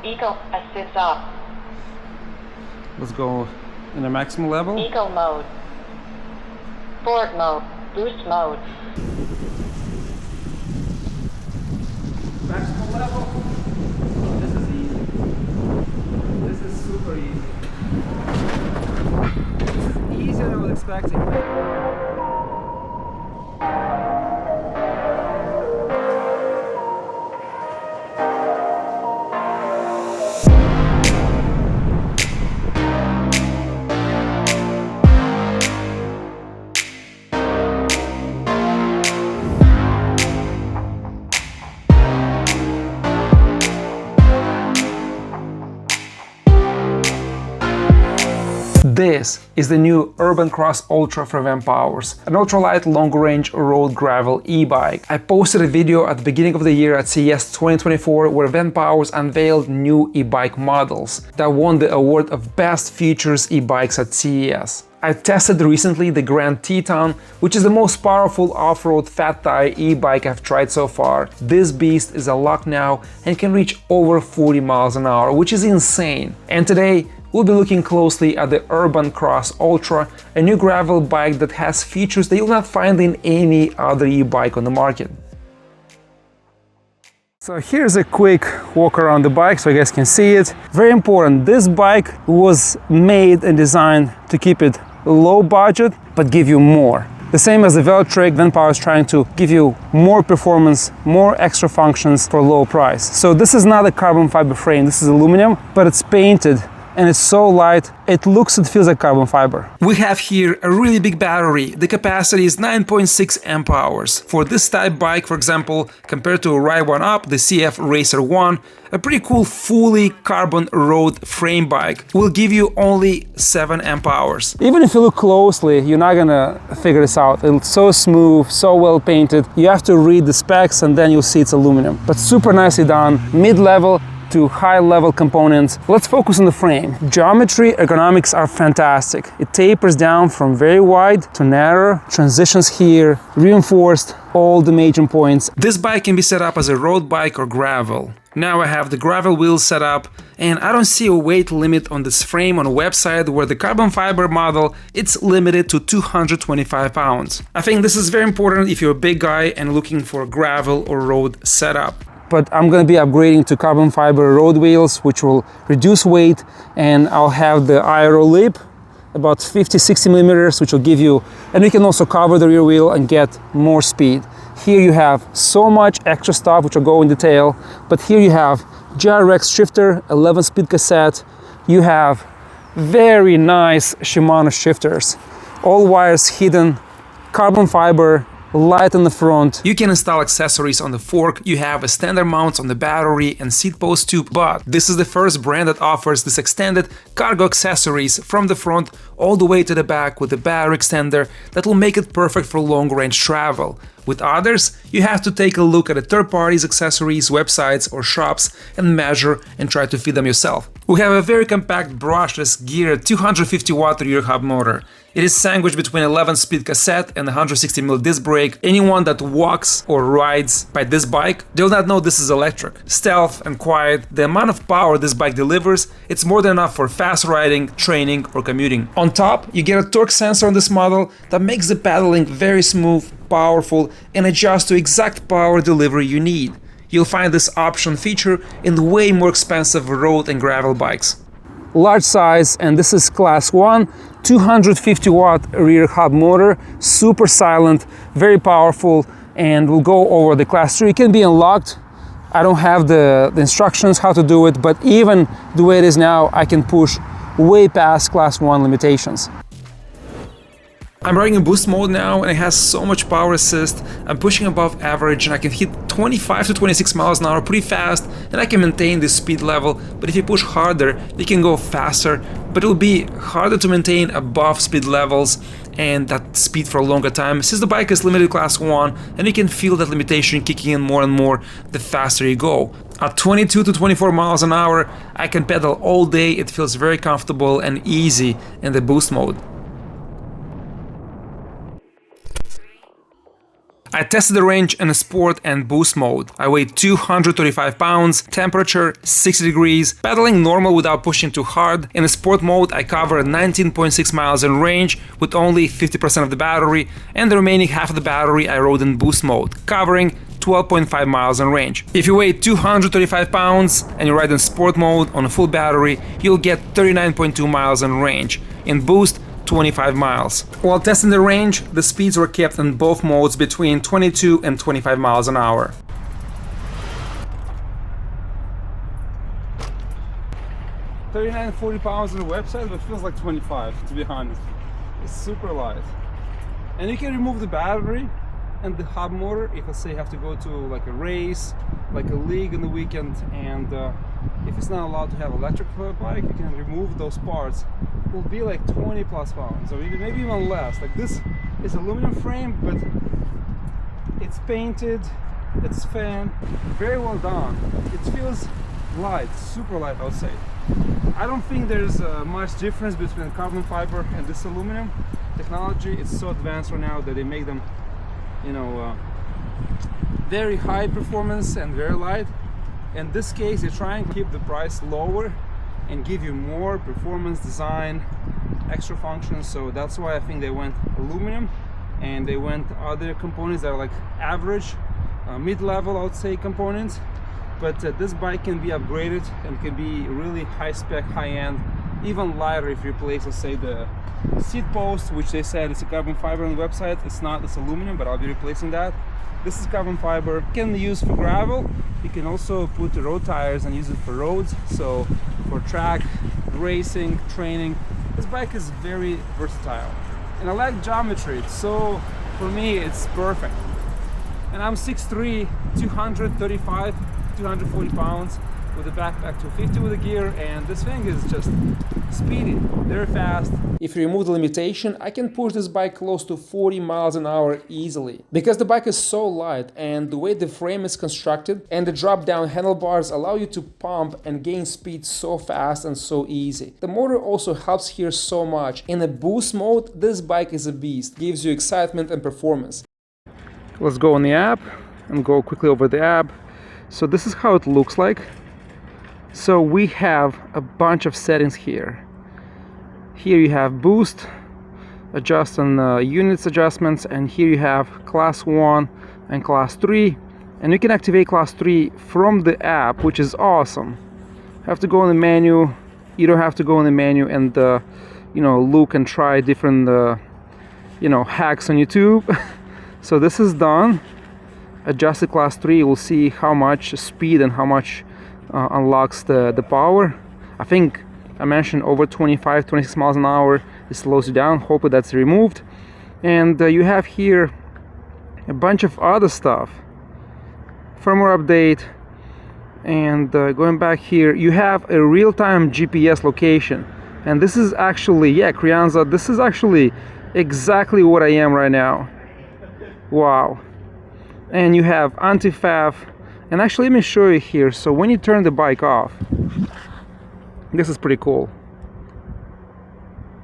Eagle assist off. Let's go in the maximum level. Eagle mode. Sport mode. Boost mode. Maximum level. This is easy. This is super easy. This is easier than I was expecting. This is the new Urban Cross Ultra for Vanpowers, an ultralight long-range road gravel e-bike. I posted a video at the beginning of the year at CES 2024 where Vanpowers unveiled new e-bike models that won the award of Best Features e-bikes at CES. I tested recently the Grand Teton, which is the most powerful off-road fat tire e-bike I've tried so far. This beast is a lock now and can reach over 40 miles an hour, which is insane. And today, we'll be looking closely at the Urban Cross Ultra, a new gravel bike that has features that you'll not find in any other e-bike on the market. So here's a quick walk around the bike so you guys can see it. Very important, this bike was made and designed to keep it low budget but give you more. The same as the Veltric, Vanpower is trying to give you more performance, more extra functions for a low price. So this is not a carbon fiber frame, this is aluminum, but it's painted and it's so light, it looks and feels like carbon fiber. We have here a really big battery. The capacity is 9.6 amp hours. For this type bike, for example, compared to a Ride 1 Up, the CF Racer 1, a pretty cool fully carbon road frame bike will give you only 7 amp hours. Even if you look closely, you're not gonna figure this out. It's so smooth, so well painted. You have to read the specs and then you'll see it's aluminum. But super nicely done, mid-level to high-level components. Let's focus on the frame. Geometry, ergonomics are fantastic. It tapers down from very wide to narrow, transitions here, reinforced all the major points. This bike can be set up as a road bike or gravel. Now I have the gravel wheels set up, and I don't see a weight limit on this frame on a website where the carbon fiber model, it's limited to 225 pounds. I think this is very important if you're a big guy and looking for a gravel or road setup. But I'm going to be upgrading to carbon fiber road wheels, which will reduce weight, and I'll have the aero lip, about 50-60 millimeters, which will give you, and you can also cover the rear wheel and get more speed. Here you have so much extra stuff, which will go in detail, but here you have GRX shifter, 11-speed cassette, you have very nice Shimano shifters, all wires hidden, carbon fiber, light on the front. You can install accessories on the fork, you have a standard mounts on the battery and seat post tube, but this is the first brand that offers this extended cargo accessories from the front all the way to the back with a battery extender that will make it perfect for long-range travel. With others, you have to take a look at a third party's accessories, websites or shops and measure and try to fit them yourself. We have a very compact brushless geared 250 watt rear hub motor. It is sandwiched between 11-speed cassette and 160mm disc brake. Anyone that walks or rides by this bike, they'll not know this is electric. Stealth and quiet, the amount of power this bike delivers, it's more than enough for fast riding, training or commuting. On top, you get a torque sensor on this model that makes the pedaling very smooth, powerful and adjusts to exact power delivery you need. You'll find this option feature in the way more expensive road and gravel bikes. Large size, and this is class 1, 250 watt rear hub motor, super silent, very powerful, and we'll go over the class 3. It can be unlocked. I don't have the instructions how to do it, but even the way it is now, I can push way past class 1 limitations. I'm riding in boost mode now and it has so much power assist. I'm pushing above average and I can hit 25 to 26 miles an hour pretty fast and I can maintain this speed level, but if you push harder you can go faster, but it will be harder to maintain above speed levels and that speed for a longer time since the bike is limited class 1 and you can feel that limitation kicking in more and more the faster you go. At 22 to 24 miles an hour I can pedal all day, it feels very comfortable and easy in the boost mode. I tested the range in a sport and boost mode. I weighed 235 pounds, temperature 60 degrees, pedaling normal without pushing too hard. In a sport mode, I covered 19.6 miles in range with only 50% of the battery, and the remaining half of the battery I rode in boost mode, covering 12.5 miles in range. If you weigh 235 pounds and you ride in sport mode on a full battery, you'll get 39.2 miles in range. In boost, 25 miles. While testing the range, the speeds were kept in both modes between 22 and 25 miles an hour. $39, $40 on the website, but feels like 25 to be honest. It's super light. And you can remove the battery and the hub motor if, let's say, you have to go to like a race, like a league on the weekend, and if it's not allowed to have electric bike, you can remove those parts. It will be like 20 plus pounds, or maybe even less. Like this is aluminum frame, but it's painted, it's fan, very well done. It feels light, super light, I would say. I don't think there's much difference between carbon fiber and this aluminum technology. It's so advanced right now that they make them, you know, very high performance and very light. In this case, they try and keep the price lower and give you more performance, design, extra functions. So that's why I think they went aluminum, and they went other components that are like average, mid-level, I would say, components. But this bike can be upgraded and can be really high spec, high end, even lighter if you replace, let's say, the seat post, which they said it's a carbon fiber on the website. It's not, it's aluminum, but I'll be replacing that. This is carbon fiber. You can use for gravel. You can also put the road tires and use it for roads. So for track, racing, training, this bike is very versatile. And I like geometry, so for me it's perfect. And I'm 6'3", 235, 240 pounds with a backpack 250 with a gear, and this thing is just speedy, very fast. If you remove the limitation, I can push this bike close to 40 miles an hour easily. Because the bike is so light, and the way the frame is constructed and the drop down handlebars allow you to pump and gain speed so fast and so easy. The motor also helps here so much. In a boost mode, this bike is a beast, gives you excitement and performance. Let's go on the app and go quickly over the app. So this is how it looks like. So we have a bunch of settings here. Here you have boost, adjust on units adjustments, and here you have class 1 and class 3. And you can activate class 3 from the app, which is awesome. You have to go in the menu. You don't have to go in the menu and you know, look and try different you know, hacks on YouTube. So this is done. Adjusted class 3, you will see how much speed and how much unlocks the power. I think I mentioned over 25, 26 miles an hour. It slows you down. Hopefully that's removed. And you have here a bunch of other stuff. Firmware update. And going back here, you have a real-time GPS location. And this is actually, yeah, Krianza, this is actually exactly what I am right now. Wow. And you have anti-fav. And actually, let me show you here. So when you turn the bike off, this is pretty cool.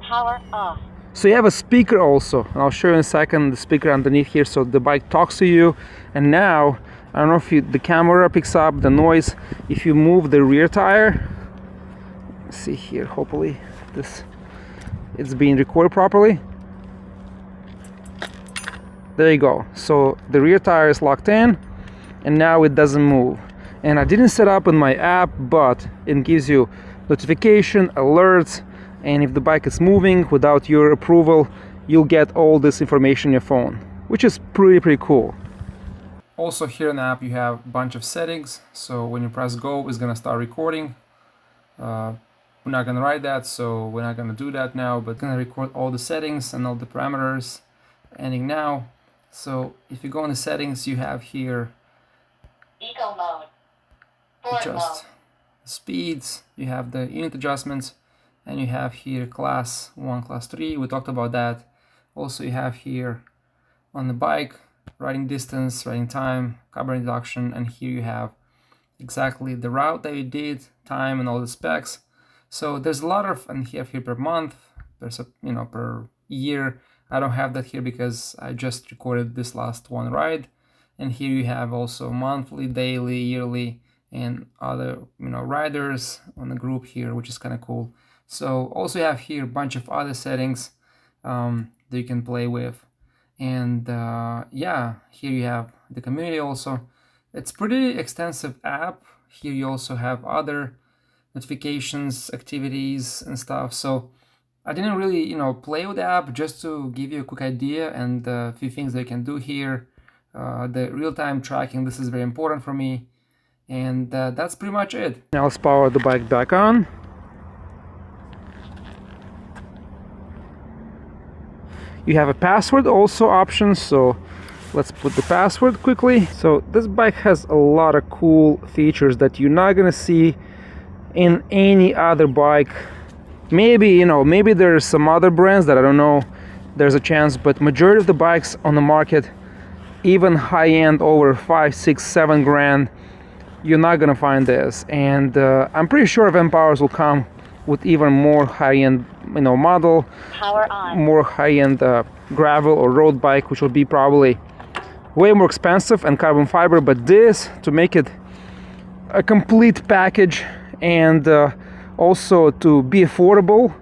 Power off. So you have a speaker also, and I'll show you in a second the speaker underneath here, so the bike talks to you. And now, I don't know if the camera picks up the noise. If you move the rear tire, let's see here, hopefully it's being recorded properly. There you go. So the rear tire is locked in, and now it doesn't move. And I didn't set up in my app, but it gives you notification, alerts, and if the bike is moving without your approval, you'll get all this information on your phone, which is pretty cool. Also here in the app you have a bunch of settings, so when you press go, it's gonna start recording. We're not gonna write that, so we're not gonna do that now, but gonna record all the settings and all the parameters, ending now. So if you go in the settings, you have here Eco mode. Sport adjust mode. speeds, you have the unit adjustments, and you have here class 1, class 3. We talked about that. Also you have here on the bike riding distance, riding time, carbon reduction, and here you have exactly the route that you did, time, and all the specs. So there's a lot of, and here per month, per year, I don't have that here because I just recorded this last one ride. And here you have also monthly, daily, yearly, and other riders on the group here, which is kind of cool. So also you have here a bunch of other settings that you can play with. And yeah, here you have the community also. It's pretty extensive app. Here you also have other notifications, activities and stuff. So I didn't really play with the app, just to give you a quick idea and a few things that you can do here. The real-time tracking, this is very important for me. And that's pretty much it. Now let's power the bike back on. You have a password also option, so let's put the password quickly. So this bike has a lot of cool features that you're not gonna see in any other bike. Maybe maybe there's some other brands that I don't know, there's a chance, but majority of the bikes on the market, even high-end over 5, 6, 7 grand, you're not gonna find this. And I'm pretty sure Vanpowers will come with even more high-end model, Power on. more high-end gravel or road bike, which will be probably way more expensive and carbon fiber. But this, to make it a complete package and also to be affordable,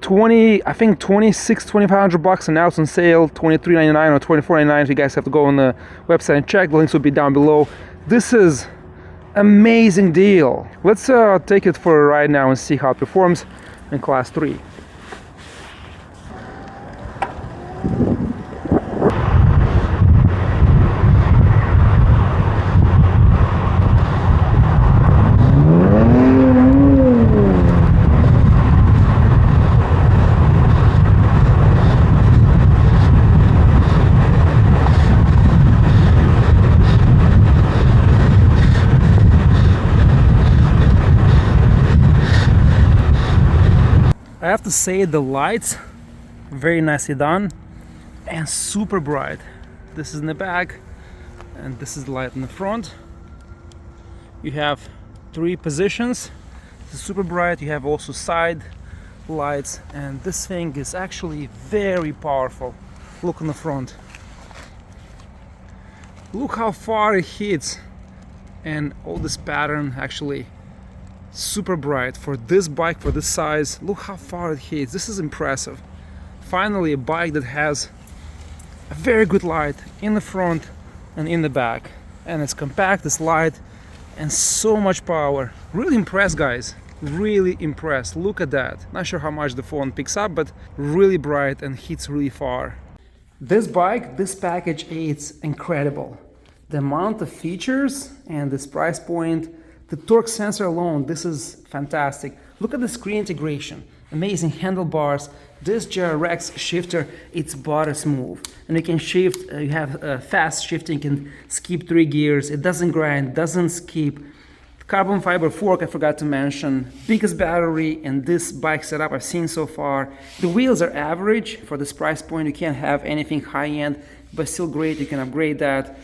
I think 2,500 bucks, and now it's on sale $23.99 or $24.99. You guys have to go on the website and check. The links will be down below. This is amazing deal. Let's take it for a ride now and see how it performs in class 3. I have to say, the lights very nicely done and super bright. This is in the back and this is the light in the front. You have 3 positions. This is super bright. You have also side lights, and this thing is actually very powerful. Look on the front. Look how far it hits, and all this pattern actually super bright for this bike, for this size. Look how far it hits. This is impressive. Finally a bike that has a very good light in the front and in the back, and it's compact, it's light, and so much power. Really impressed, guys, really impressed. Look at that. Not sure how much the phone picks up, but really bright and hits really far. This bike, this package, it's incredible. The amount of features and this price point, the torque sensor alone, this is fantastic. Look at the screen integration, amazing handlebars. This GRX shifter, it's butter smooth, and you can shift. You have fast shifting, you can skip 3 gears. It doesn't grind, doesn't skip. Carbon fiber fork, I forgot to mention. Biggest battery in this bike setup I've seen so far. The wheels are average for this price point. You can't have anything high-end, but still great. You can upgrade that.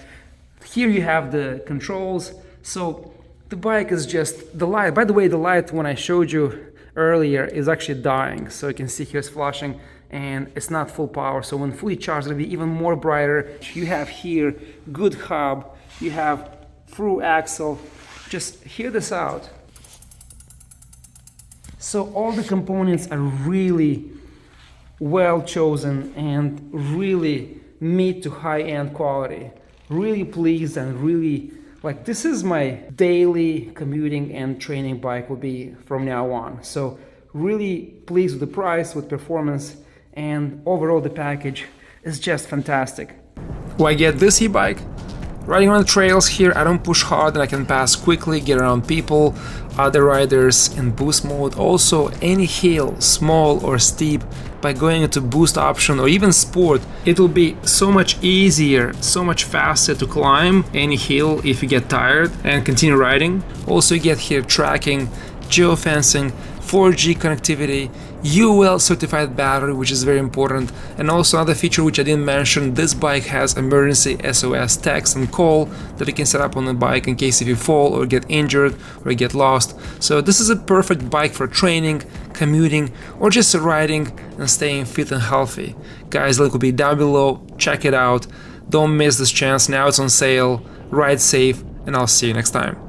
Here you have the controls. So the bike is just the light. By the way, the light when I showed you earlier is actually dying. So you can see here it's flashing and it's not full power. So when fully charged, it'll be even more brighter. You have here good hub. You have through axle. Just hear this out. So all the components are really well chosen and really mid to high-end quality. Really pleased and really, like, this is my daily commuting and training bike will be from now on. So really pleased with the price, with performance, and overall the package is just fantastic. Why get this e-bike? Riding on the trails here, I don't push hard and I can pass quickly, get around people, other riders in boost mode. Also, any hill, small or steep, by going into boost option or even sport, it will be so much easier, so much faster to climb any hill if you get tired and continue riding. Also, you get here tracking geofencing, 4G connectivity, UL certified battery, which is very important, and also another feature which I didn't mention, this bike has emergency SOS text and call that you can set up on the bike in case if you fall or get injured or get lost. So this is a perfect bike for training, commuting, or just riding and staying fit and healthy. Guys, link will be down below, check it out, don't miss this chance, now it's on sale, ride safe, and I'll see you next time.